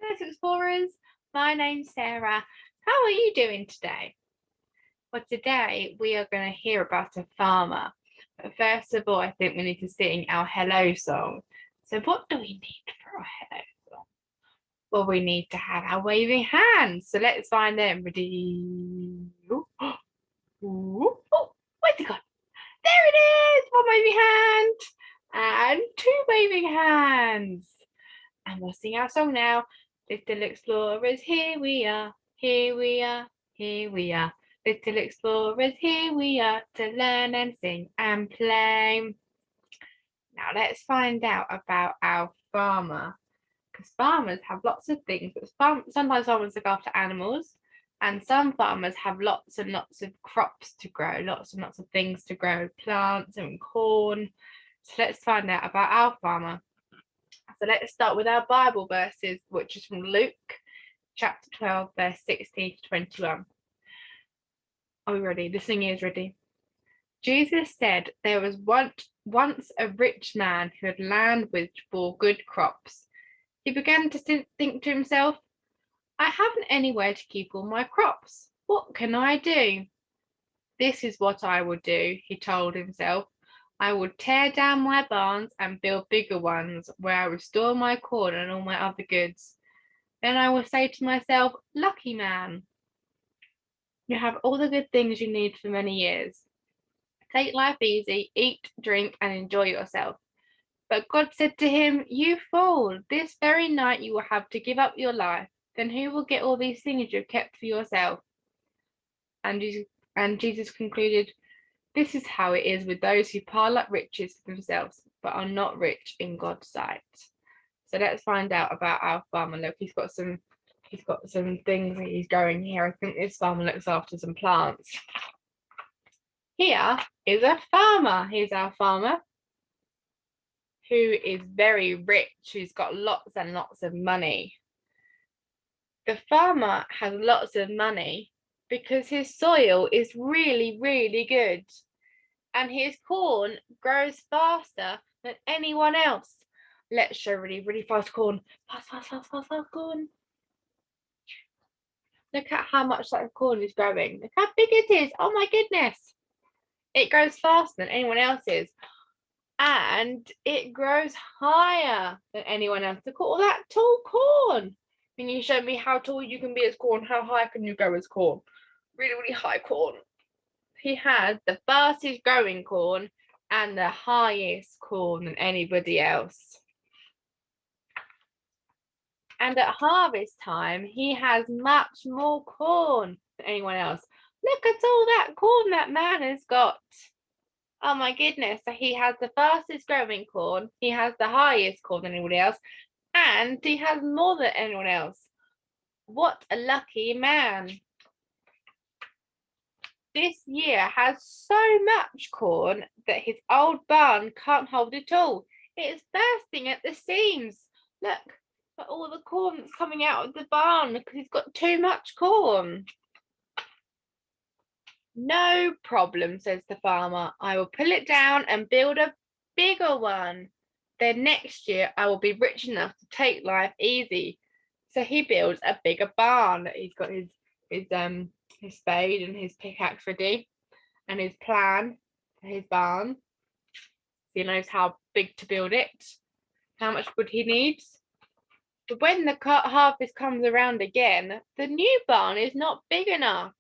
Hello, explorers. My name's Sarah. How are you doing today? Well, today we are going to hear about a farmer. But first of all, I think we need to sing our hello song. So, what do we need for our hello song? Well, we need to have our waving hands. So, let's find them. Ready? Oh, where's it gone? There it is! One waving hand and two waving hands. And we'll sing our song now. Little explorers, here we are, here we are, here we are. Little explorers, here we are to learn and sing and play. Now let's find out about our farmer. Because farmers have lots of things, but sometimes farmers look after animals, and some farmers have lots and lots of crops to grow, lots and lots of things to grow, plants and corn. So let's find out about our farmer. So let's start with our Bible verses, which is from Luke chapter 12, verse 16 to 21. Are we ready? The singing is ready. Jesus said there was once a rich man who had land which bore good crops. He began to think to himself, I haven't anywhere to keep all my crops. What can I do? This is what I will do, he told himself. I will tear down my barns and build bigger ones where I will store my corn and all my other goods. Then I will say to myself, lucky man, you have all the good things you need for many years. Take life easy, eat, drink, and enjoy yourself. But God said to him, you fool, this very night you will have to give up your life. Then who will get all these things you've kept for yourself? And Jesus concluded, this is how it is with those who pile up riches for themselves, but are not rich in God's sight. So let's find out about our farmer. Look, he's got some things that he's growing here. I think this farmer looks after some plants. Here is a farmer. Here's our farmer who is very rich, who's got lots and lots of money. The farmer has lots of money because his soil is really, really good. And his corn grows faster than anyone else. Let's show really, really fast corn. Fast corn. Look at how much that corn is growing. Look how big it is. Oh my goodness. It grows faster than anyone else's. And it grows higher than anyone else. Look at all that tall corn. Can you show me how tall you can be as corn? How high can you go as corn? Really, really high corn. He has the fastest growing corn and the highest corn than anybody else. And at harvest time, he has much more corn than anyone else. Look at all that corn that man has got. Oh my goodness. So he has the fastest growing corn, he has the highest corn than anybody else, and he has more than anyone else. What a lucky man. This year has so much corn that his old barn can't hold it all. It's bursting at the seams. Look at all the corn that's coming out of the barn because he's got too much corn. No problem, says the farmer. I will pull it down and build a bigger one. Then next year I will be rich enough to take life easy. So he builds a bigger barn. He's got his spade and his pickaxe ready and his plan for his barn. So he knows how big to build it, how much wood he needs. But when the harvest comes around again, the new barn is not big enough.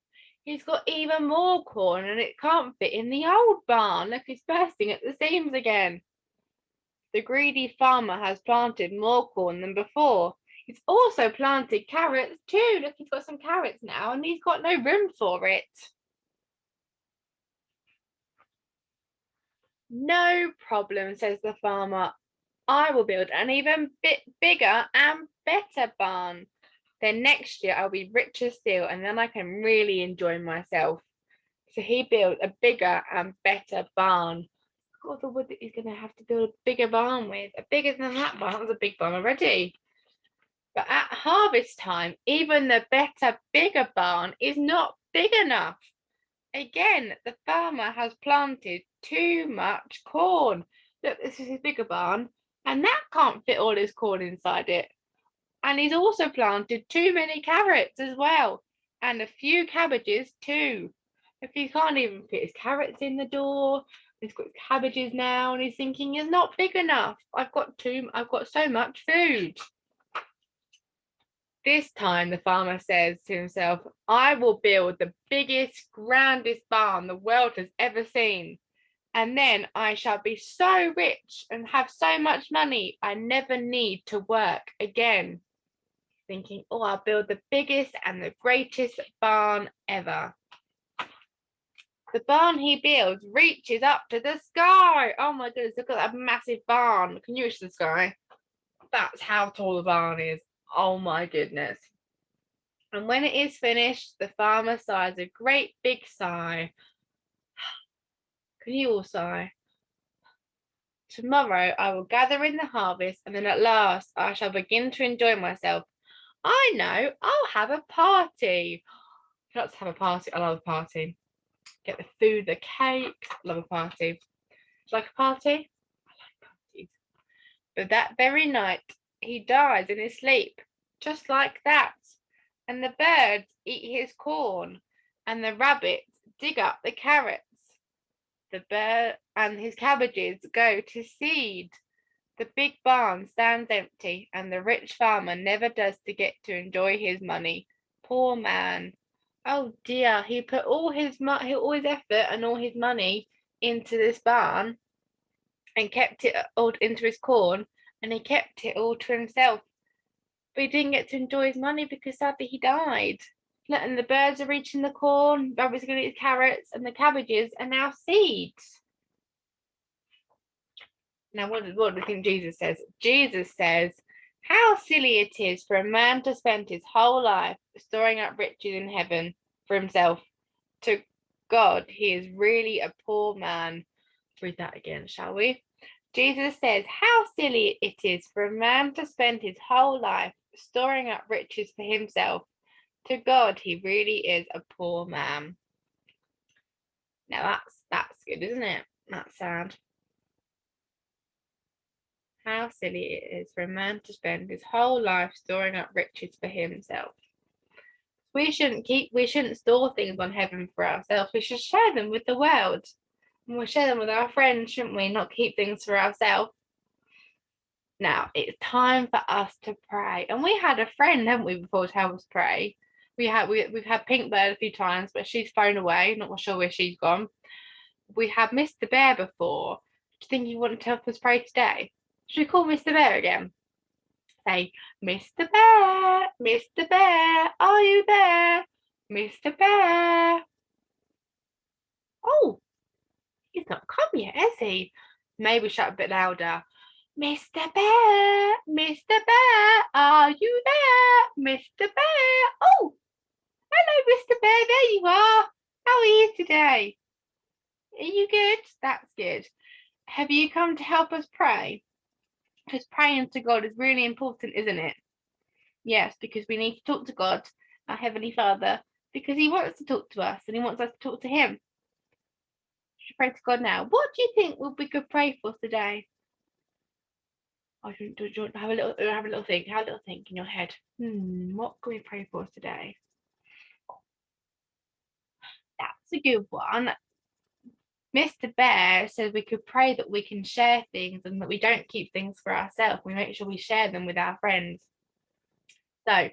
He's got even more corn and it can't fit in the old barn. Look, it's bursting at the seams again. The greedy farmer has planted more corn than before. He's also planted carrots too. Look, he's got some carrots now and he's got no room for it. No problem, says the farmer. I will build an even bit bigger and better barn. Then next year I'll be richer still and then I can really enjoy myself. So he built a bigger and better barn. Look at all the wood that he's going to have to build a bigger barn with. Bigger than that barn. That's a big barn already. But at harvest time, even the better, bigger barn is not big enough. Again, the farmer has planted too much corn. Look, this is his bigger barn, and that can't fit all his corn inside it. And he's also planted too many carrots as well, and a few cabbages too. If he can't even fit his carrots in the door, he's got cabbages now, and he's thinking it's not big enough. I've got so much food. This time the farmer says to himself, I will build the biggest, grandest barn the world has ever seen. And then I shall be so rich and have so much money, I never need to work again. Thinking, oh, I'll build the biggest and the greatest barn ever. The barn he builds reaches up to the sky. Oh my goodness, look at that massive barn. Can you reach the sky? That's how tall the barn is. Oh my goodness. And when it is finished, the farmer sighs a great big sigh. Can you all sigh? Tomorrow I will gather in the harvest, and then at last I shall begin to enjoy myself. I know, I'll have a party. Let's have a party. I love a party. Get the food, the cake. Love a party. Do you like a party? I like parties. But that very night he dies in his sleep, just like that. And the birds eat his corn, and the rabbits dig up the carrots. The bird and his cabbages go to seed. The big barn stands empty, and the rich farmer never does to get to enjoy his money. Poor man. Oh dear, he put all his effort and all his money into this barn and kept it all into his corn, and he kept it all to himself. But he didn't get to enjoy his money because sadly he died. And the birds are eating the corn, rabbits are going to eat the carrots, and the cabbages are now seeds. Now, what do you think Jesus says? Jesus says, how silly it is for a man to spend his whole life storing up riches in heaven for himself. To God, he is really a poor man. Read that again, shall we? Jesus says, how silly it is for a man to spend his whole life storing up riches for himself. To God, he really is a poor man. Now that's good, isn't it? That's sad. How silly it is for a man to spend his whole life storing up riches for himself. We shouldn't store things on heaven for ourselves. We should share them with the world. And we'll share them with our friends, shouldn't we? Not keep things for ourselves. Now it's time for us to pray. And we had a friend, haven't we, before to help us pray? We've had Pink Bird a few times, but she's flown away. Not sure where she's gone. We had Mr. Bear before. Do you think you want to help us pray today? Should we call Mr. Bear again? Say, Mr. Bear, Mr. Bear, are you there? Mr. Bear. Oh, he's not come yet, has he? Maybe shout a bit louder. Mr. Bear, Mr. Bear, are you there? Mr. Bear. Oh, hello, Mr. Bear, there you are. How are you today? Are you good? That's good. Have you come to help us pray? Because praying to God is really important, isn't it? Yes, because we need to talk to God, our Heavenly Father, because He wants to talk to us and He wants us to talk to Him. Should pray to God now. What do you think we could pray for today? Oh, do you want to have a little think? Have a little think in your head. What can we pray for today? That's a good one. Mr. Bear said we could pray that we can share things and that we don't keep things for ourselves. We make sure we share them with our friends. So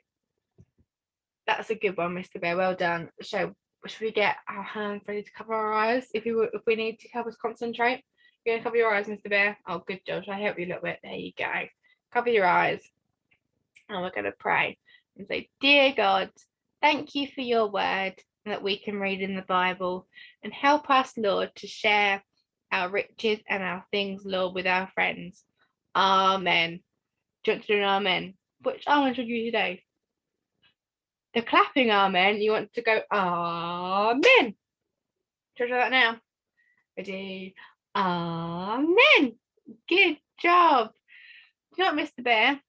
that's a good one, Mr. Bear. Well done. So should we get our hands ready to cover our eyes if we need to help us concentrate? You're gonna cover your eyes, Mr. Bear. Oh, good, Josh. I help you a little bit. There you go. Cover your eyes. And we're gonna pray and say, Dear God, thank you for your word that we can read in the Bible, and help us, Lord, to share our riches and our things, Lord, with our friends. Amen. Do you want to do an amen? Which amen should you do today? The clapping amen, you want to go amen. Should I do that now? Ready? Amen. Good job. Do you know what, Mr. Bear?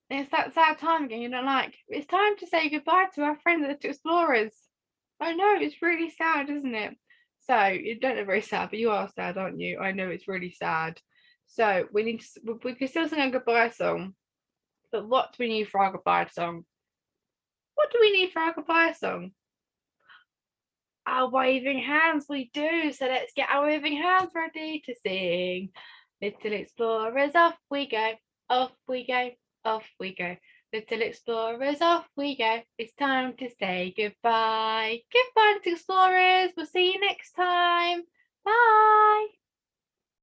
It's that sad time again you don't like. It's time to say goodbye to our friends at the Explorers. I know, it's really sad, isn't it? So, you don't look very sad, but you are sad, aren't you? I know it's really sad. So, we can still sing a goodbye song. But what do we need for our goodbye song? What do we need for our goodbye song? Our waving hands, we do. So let's get our waving hands ready to sing. Little explorers, off we go, off we go, off we go. Little explorers, off we go. It's time to say goodbye. Goodbye, little explorers. We'll see you next time. Bye.